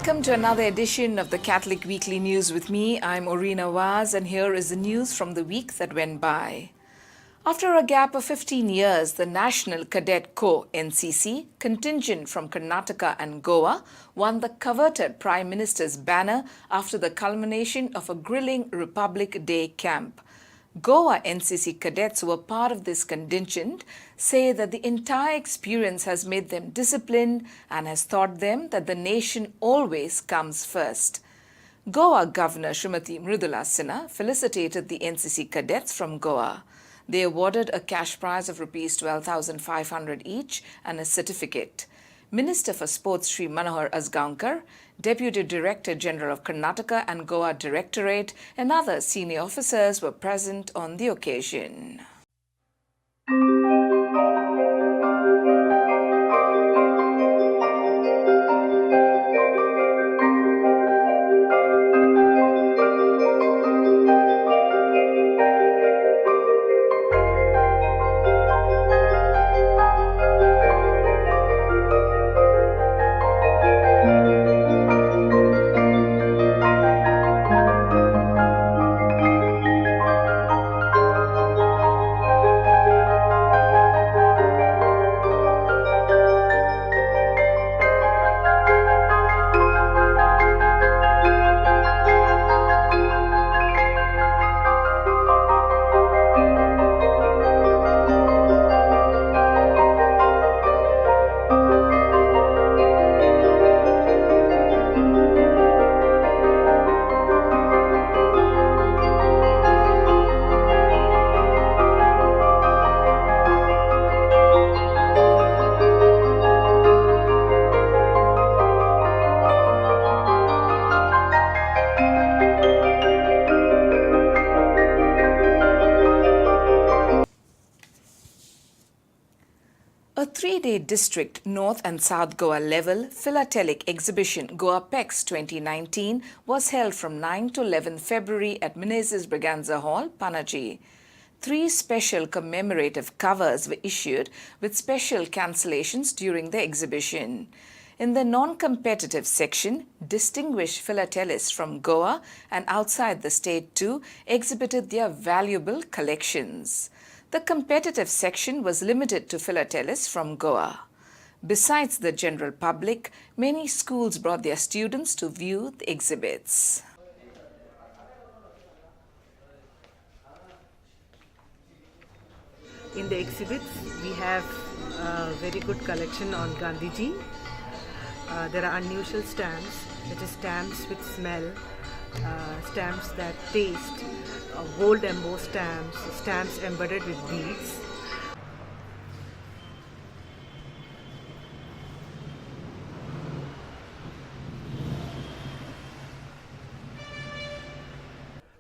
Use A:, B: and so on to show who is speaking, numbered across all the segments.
A: Welcome to another edition of the Catholic Weekly News with me. I'm Orina Waz, and here is the news from the week that went by. After a gap of 15 years, the National Cadet Corps (NCC) contingent from Karnataka and Goa won the coveted Prime Minister's banner after the culmination of a grilling Republic Day camp. Goa NCC cadets who were part of this contingent say that the entire experience has made them disciplined and has taught them that the nation always comes first. Goa Governor Srimati Mridula Sinha felicitated the NCC cadets from Goa. They awarded a cash prize of Rs 12,500 each and a certificate. Minister for Sports Sri Manohar Asgaonkar, Deputy Director General of Karnataka and Goa Directorate and other senior officers were present on the occasion. A three-day district North and South Goa level philatelic exhibition GoaPex 2019 was held from 9 to 11 February at Menezes Braganza Hall, Panaji. 3 special commemorative covers were issued with special cancellations during the exhibition. In the non-competitive section, distinguished philatelists from Goa and outside the state too exhibited their valuable collections. The competitive section was limited to philatelists from Goa. Besides the general public, many schools brought their students to view the exhibits.
B: In the exhibits, we have a very good collection on Gandhiji. There are unusual stamps, such as stamps with smell, stamps that taste, gold embossed stamps, stamps embedded with beads.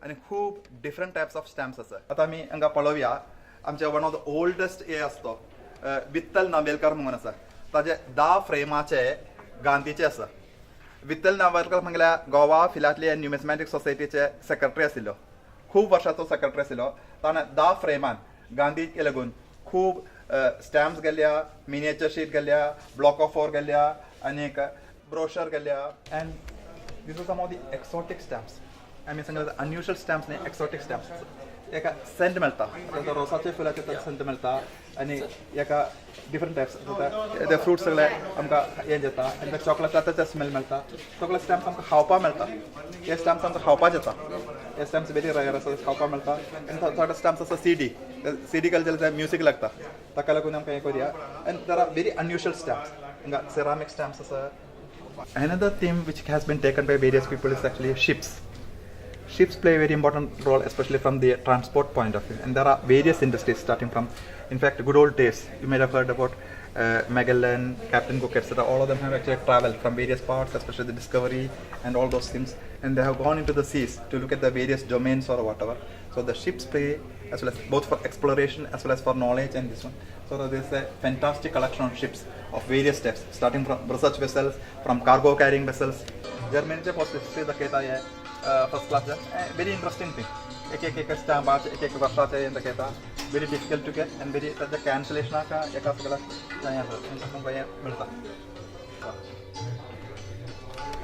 C: And खूप different types of stamps आसा. आता आमी हांगा पळोवया आमचे one of the oldest हे आसतो विठ्ठल नावेलकार म्हणून आसा. ताजे 10 फ्रेमाचे गांधीचे आसा. विठ्ठल नावेलकार म्हळ्यार गोवा फिलाटली एंड न्यूमिसमॅटिक सोसायटीचे सेक्रेटरी आशिल्लो. खूब वर्सांचो सेक्रेटरी आशिल्लो. ताणें 10 फ्रेमान गांधीके लागून खूब स्टॅम्प्स गेल्या, मिनिएचर शीट गेल्या, ब्लॉक ऑफ 4 गेल्या, आनीक ब्रोशर गेल्या. And these are some of the exotic stamps. I mean, some unusual stamps ने exotic stamps. एका सेंट मेळटा, आता रोसाचे फुलाचे तर सेंट मेळटा आनी एका डिफरंट टायप्स जाता. ते फ्रूट्स सगळे आमकां हें जाता आनी चॉकलेटाचे स्मेल मेळटा. चॉकलेट स्टॅम्प्स आमकां खावपा मेळटा. हे स्टॅम्प्स आमकां खावपा जाता. हे स्टॅम्प्स वेरी रेअर आसा, खावपा मेळटा. आनी थोडे स्टॅम्प्स आसा सीडी केले जाल्यार म्युजीक लागता, ताका लागून आमकां हें करुया. आनी there are very unusual stamps. हांगा सेरामीक स्टॅम्प्स आसा. Another theme which has been taken by various people is actually ships. Ships play a very important role, especially from the transport point of view. And there are various industries starting from, in fact, good old days. You may have heard about Magellan, Captain Cook, etc. All of them have actually traveled from various parts, especially the Discovery and all those things. And they have gone into the seas to look at the various domains or whatever. So the ships play as well as both for exploration as well as for knowledge and this one. So there is a fantastic collection of ships of various types, starting from research vessels, from cargo carrying vessels. Germany post history दाखयता first class. Very interesting thing. एक stamp एक वर्षाचे दाखयता. Very difficult to get and very the cancellation का एका सगळा जाय आसा तुमकां मेळटा.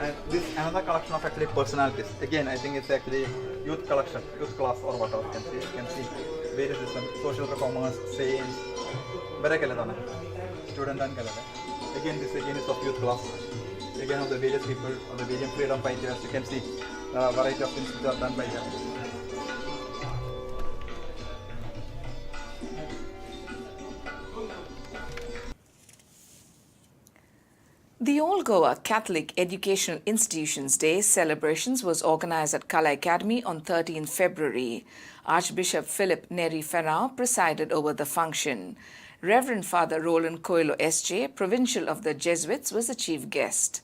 C: And this another collection of actually personalities. Again, I think it's actually youth collection, youth class or whatever. You can see various different social reformers, saints. Very kalada student and kalada. Again, this again is of youth class. Again, of the various people, of the various freedom fighters. You can see variety of things which are done by them.
A: The All Goa Catholic Educational Institutions Day celebrations was organized at Kala Academy on 13th February. Archbishop Philip Neri Ferrao presided over the function. Reverend Father Roland Coelho S.J., Provincial of the Jesuits, was the chief guest.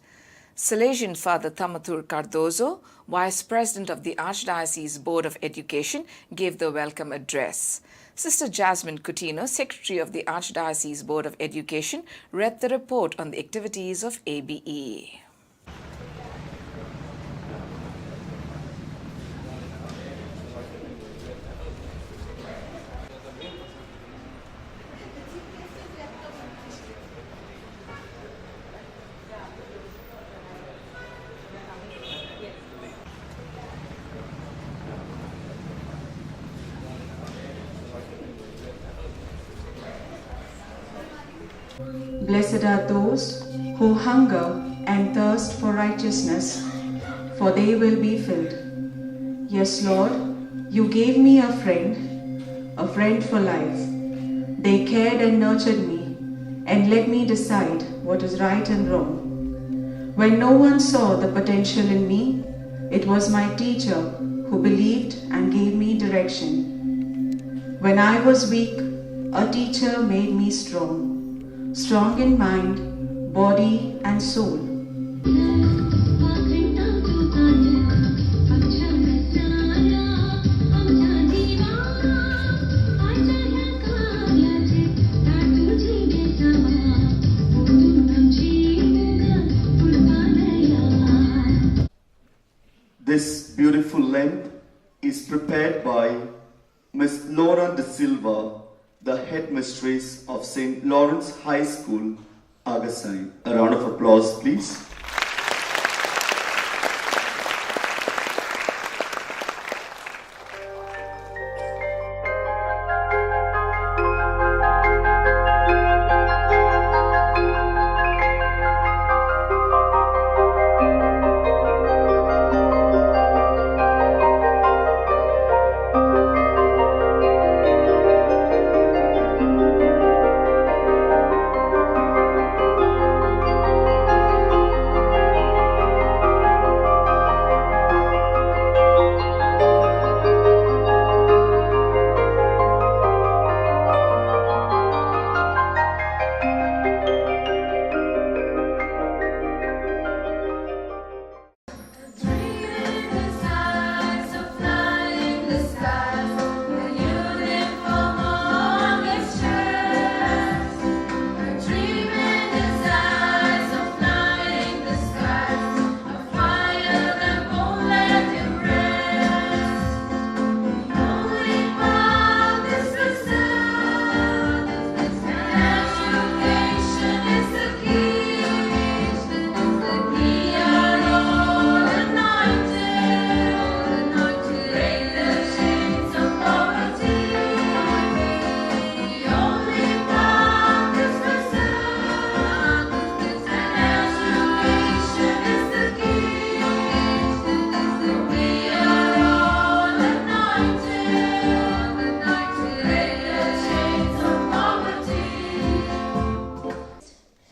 A: Salesian Father Tamatur Cardozo, Vice President of the Archdiocese Board of Education, gave the welcome address. Sister Jasmine Coutinho, Secretary of the Archdiocese Board of Education, read the report on the activities of ABE.
D: Blessed are those who hunger and thirst for righteousness, for they will be filled. Yes, Lord, you gave me a friend for life. They cared and nurtured me and let me decide what is right and wrong. When no one saw the potential in me, it was my teacher who believed and gave me direction. When I was weak, a teacher made me strong in mind, body and soul.
E: This beautiful lamp is prepared by Miss Laura De Silva, the headmistress of St. Lawrence High School, Agasai. A round of applause, please.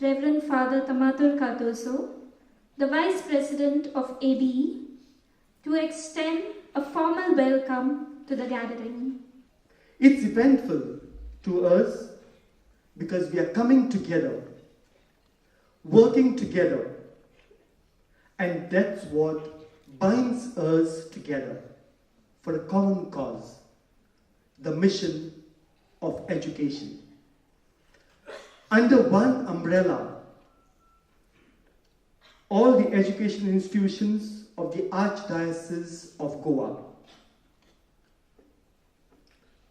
F: Reverend Father Tamatur Cardozo, the Vice President of ABE, to extend a formal welcome to the gathering.
G: It's eventful to us because we are coming together, working together, and that's what binds us together for a common cause, the mission of education. Under one umbrella, all the educational institutions of the Archdiocese of Goa,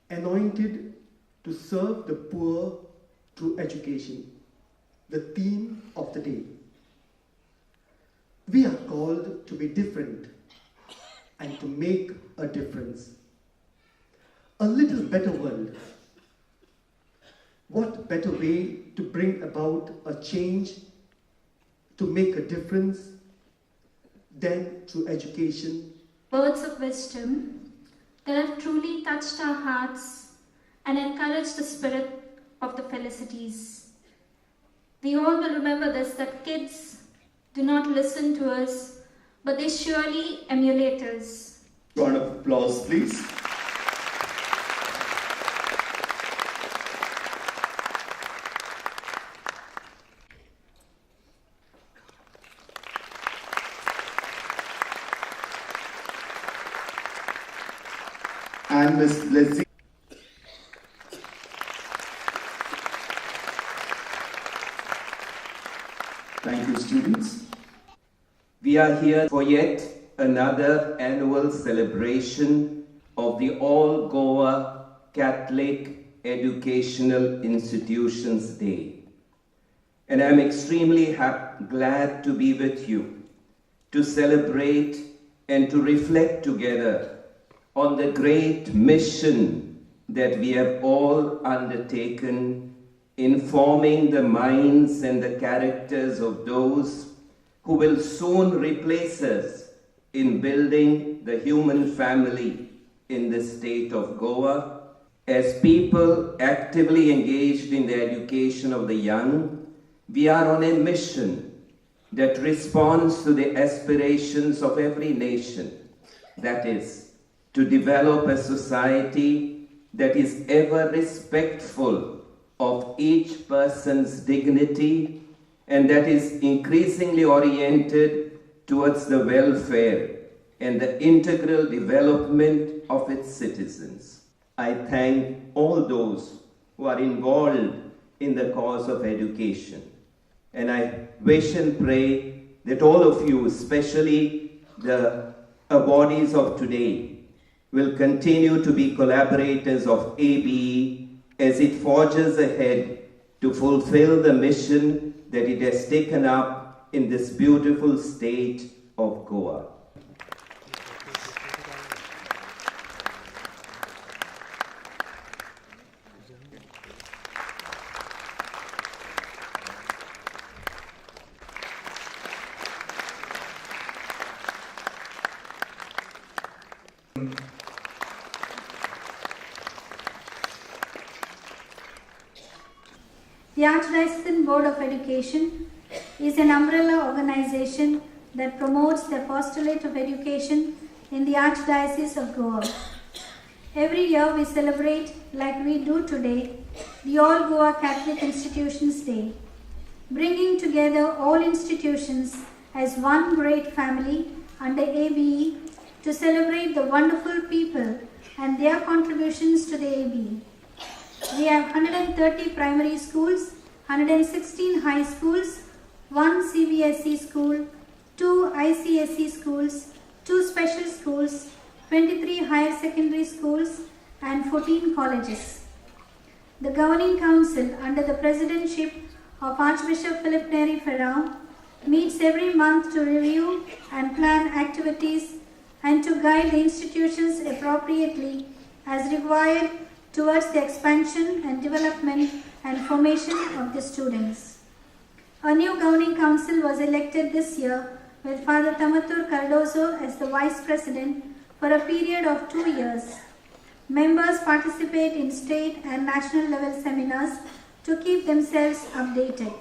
G: anointed to serve the poor through education, the theme of the day. We are called to be different and to make a difference. A little better world. What better way to bring about a change, to make a difference, than through education?
F: Words of wisdom that have truly touched our hearts and encouraged the spirit of the felicities. We all will remember this, that kids do not listen to us, but they surely emulate us.
E: Round of applause, please. And Miss Leslie. Thank you, students.
H: We are here for yet another annual celebration of the All Goa Catholic Educational Institutions Day. And I'm extremely glad to be with you to celebrate and to reflect together on the great mission that we have all undertaken in forming the minds and the characters of those who will soon replace us in building the human family in the state of Goa. As people actively engaged in the education of the young, we are on a mission that responds to the aspirations of every nation, that is, to develop a society that is ever respectful of each person's dignity and that is increasingly oriented towards the welfare and the integral development of its citizens. I thank all those who are involved in the cause of education. And I wish and pray that all of you, especially the awardees of today, will continue to be collaborators of ABE as it forges ahead to fulfill the mission that it has taken up in this beautiful state of Goa.
I: The Archdiocesan Board of Education is an umbrella organization that promotes the apostolate of education in the Archdiocese of Goa. Every year we celebrate, like we do today, the All Goa Catholic Institutions Day, bringing together all institutions as one great family under ABE to celebrate the wonderful people and their contributions to the ABE. We have 130 primary schools, 116 high schools, 1 CBSE school, 2 ICSE schools, 2 special schools, 23 higher secondary schools, and 14 colleges. The Governing Council, under the presidentship of Archbishop Philip Neri Ferrao, meets every month to review and plan activities and to guide the institutions appropriately as required towards the expansion and development and formation of the students. A new Governing Council was elected this year with Father Tamatur Cardoso as the Vice President for a period of 2 years. Members participate in state and national level seminars to keep themselves updated.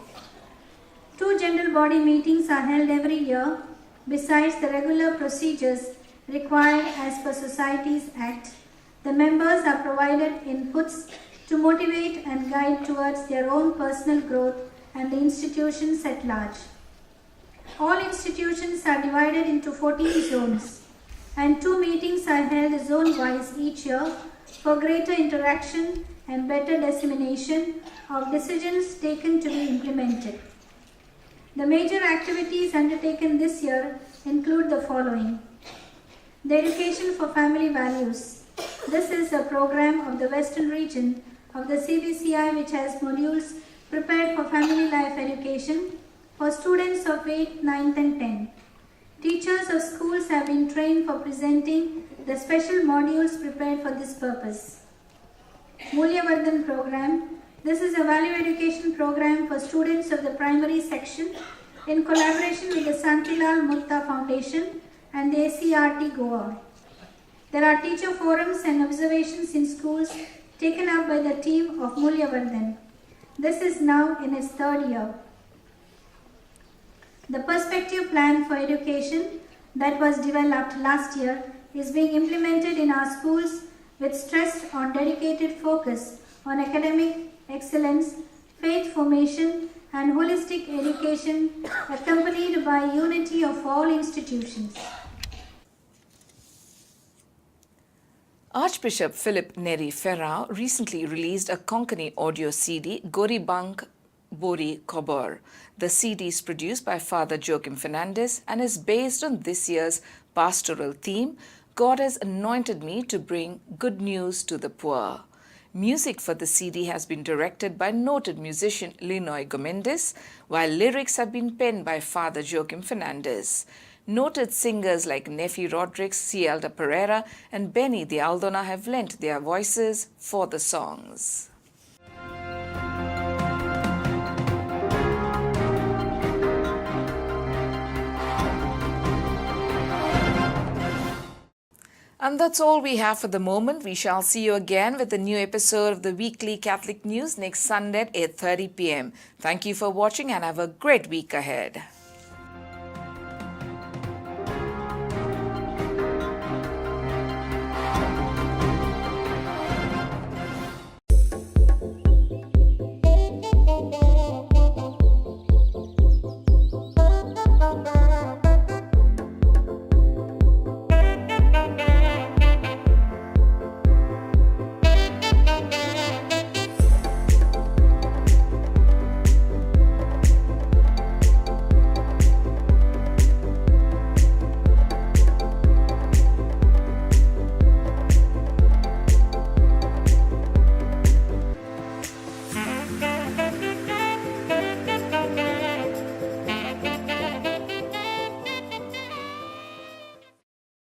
I: 2 general body meetings are held every year besides the regular procedures required as per Societies Act. The members are provided inputs to motivate and guide towards their own personal growth and the institutions at large. All institutions are divided into 14 zones, and 2 meetings are held zone-wise each year for greater interaction and better dissemination of decisions taken to be implemented. The major activities undertaken this year include the following. The Education for Family Values. This is a program of the Western region of the CBCI which has modules prepared for family life education for students of 8th, 9th and 10th. Teachers of schools have been trained for presenting the special modules prepared for this purpose. Mulyavardhan program. This is a value education program for students of the primary section in collaboration with the Santilal Mutta Foundation and the CCR Goa. There are teacher forums and observations in schools taken up by the team of Mulyavardhan. This is now in its third year. The perspective plan for education that was developed last year is being implemented in our schools with stress on dedicated focus on academic excellence, faith formation, and holistic education accompanied by unity of all institutions.
A: Archbishop Philip Neri Ferrao recently released a Konkani audio CD, Goribang Bori Kobor. The CD is produced by Father Joachim Fernandez and is based on this year's pastoral theme, God has anointed me to bring good news to the poor. Music for the CD has been directed by noted musician Linoy Gomendis, while lyrics have been penned by Father Joachim Fernandez. Noted singers like Nefi Rodriguez, Cielda Pereira and Benny de Aldona have lent their voices for the songs. And that's all we have for the moment. We shall see you again with a new episode of the Weekly Catholic News next Sunday at 8:30 p.m. Thank you for watching and have a great week ahead.